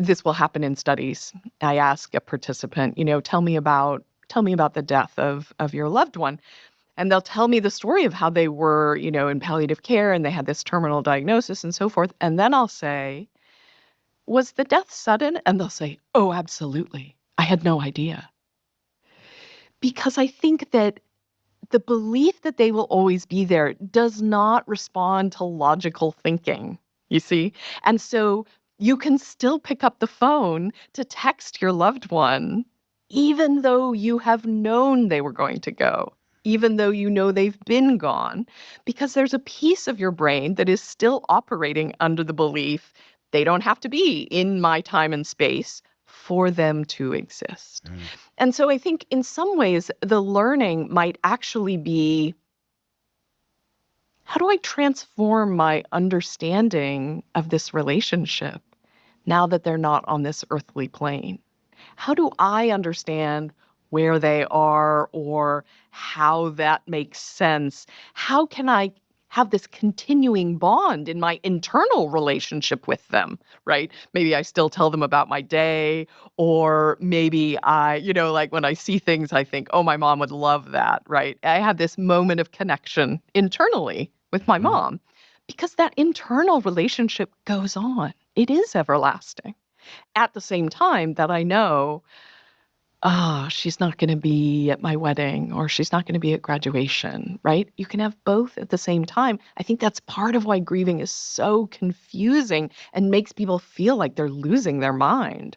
This will happen in studies. I ask a participant, tell me about the death of your loved one. And they'll tell me the story of how they were, in palliative care and they had this terminal diagnosis and so forth. And then I'll say, was the death sudden? And they'll say, oh, absolutely. I had no idea. Because I think that the belief that they will always be there does not respond to logical thinking, you see? And so you can still pick up the phone to text your loved one, even though you have known they were going to go, even though you know they've been gone, because there's a piece of your brain that is still operating under the belief they don't have to be in my time and space for them to exist. Mm. And so I think in some ways, the learning might actually be, how do I transform my understanding of this relationship now that they're not on this earthly plane? How do I understand where they are or how that makes sense? How can I have this continuing bond in my internal relationship with them, right? Maybe I still tell them about my day, or maybe like when I see things, I think, oh, my mom would love that, right? I have this moment of connection internally with my Mhm. mom because that internal relationship goes on. It is everlasting. At the same time that I know, she's not going to be at my wedding or she's not going to be at graduation, right? You can have both at the same time. I think that's part of why grieving is so confusing and makes people feel like they're losing their mind.